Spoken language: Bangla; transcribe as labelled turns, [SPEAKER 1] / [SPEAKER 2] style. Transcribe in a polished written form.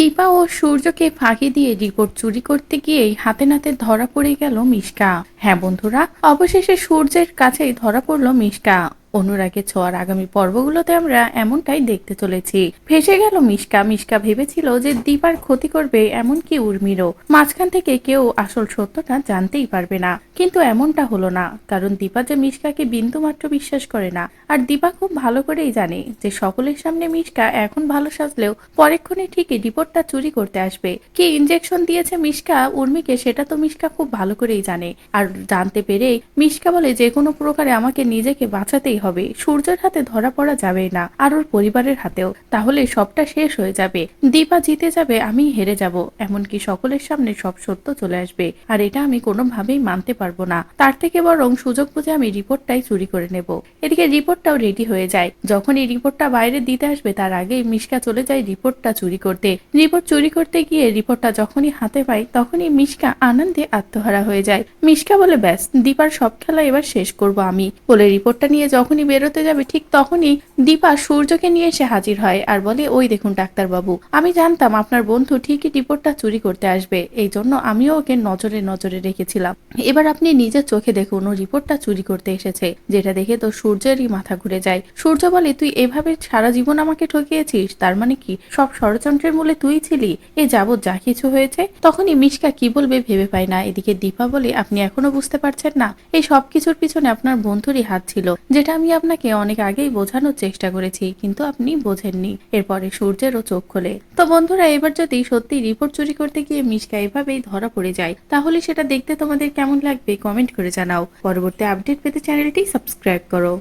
[SPEAKER 1] দীপা ও সূর্যকে ফাঁকি দিয়ে রিপোর্ট চুরি করতে গিয়েই হাতে নাতে ধরা পড়ে গেল মিশকা। হ্যাঁ বন্ধুরা, অবশেষে সূর্যের কাছেই ধরা পড়ল মিশকা। অনুরাগের ছোঁয়ার আগামী পর্বগুলোতে আমরা এমনটাই দেখতে চলেছি। ফেসে গেল মিশকা। মিশকা ভেবেছিল যে দীপার ক্ষতি করবে, এমনকি উর্মিরও। মাঝখান থেকে কেউ আসল সত্যটা জানতেই পারবে না, কিন্তু এমনটা হলো না। কারণ দীপা যে মিশকাকে বিন্দুমাত্র বিশ্বাস করে না। আর দীপা খুব ভালো করেই জানে যে সকলের সামনে মিশকা এখন ভালো সাজলেও পরেক্ষণে ঠিকই রিপোর্টটা চুরি করতে আসবে। কি ইনজেকশন দিয়েছে মিশকা উর্মিকে সেটা তো মিশকা খুব ভালো করেই জানে। আর জানতে পেরেই মিশকা বলে, যে কোনো প্রকারে আমাকে নিজেকে বাঁচাতেই হবে। সূর্যের হাতে ধরা পড়া যাবে না, আর ওর পরিবারের হাতেও। তাহলে সবটা শেষ হয়ে যাবে। দীপা জিতে যাবে, আমি হেরে যাব। এমনকি সকলের সামনে সব সত্য চলে আসবে। আর এটা আমি কোনোভাবেই মানতে পারবো না। তার থেকে বরং সুযোগ বুঝে আমি রিপোর্টটাই চুরি করে নেব। এদিকে রিপোর্টটাও রেডি হয়ে যায়। যখন এই রিপোর্টটা বাইরে দিতে আসবে তার আগেই মিশকা চলে যায় রিপোর্টটা চুরি করতে। রিপোর্ট চুরি করতে গিয়ে রিপোর্টটা যখনই হাতে পায় তখনই মিশকা আনন্দে আত্মহারা হয়ে যায়। মিশকা বলে, ব্যাস, দীপার সব খেলা এবার শেষ করব আমি। বলে রিপোর্টটা নিয়ে যখনই বেরোতে যাবে ঠিক তখনই দীপা সূর্যকে নিয়ে এসে হাজির হয় আর বলে, ওই দেখুন ডাক্তারবাবু, আমি জানতাম আপনার বন্ধু ঠিকই রিপোর্টটা চুরি করতে আসবে, এই জন্য আমিও ওকে নজরে নজরে রেখেছিলাম। এবার আপনি নিজের চোখে দেখুন ও রিপোর্টটা চুরি করতে এসেছে। যেটা দেখে তো সূর্যেরই মাথা ঘুরে যায়। সূর্য বলে, তুই এভাবে সারা জীবন আমাকে ঠকিয়েছিস, তার মানে কি সব ষড়যন্ত্রের মূলে তুই ছিলি? এ যাবৎ যা কিছু হয়েছে। তখনই মিশকা কি বলবে ভেবে পায় না। এদিকে দীপা বলে, আপনি এখনো বুঝতে পারছেন না? এই সব কিছুর পিছনে আপনার বন্ধুরই হাত ছিল, যেটা আমি আপনাকে অনেক আগেই বোঝানোর চেষ্টা করেছি, কিন্তু আপনি বোঝেননি। এরপরে সূর্যেরও চোখ খোলে। তো বন্ধুরা, এবার যদি সত্যি রিপোর্ট চুরি করতে গিয়ে মিশকা এভাবেই ধরা পড়ে যায়, তাহলে সেটা দেখতে তোমাদের কেমন লাগবে কমেন্ট করে জানাও। পরবর্তী আপডেট পেতে চ্যানেলটি সাবস্ক্রাইব করো।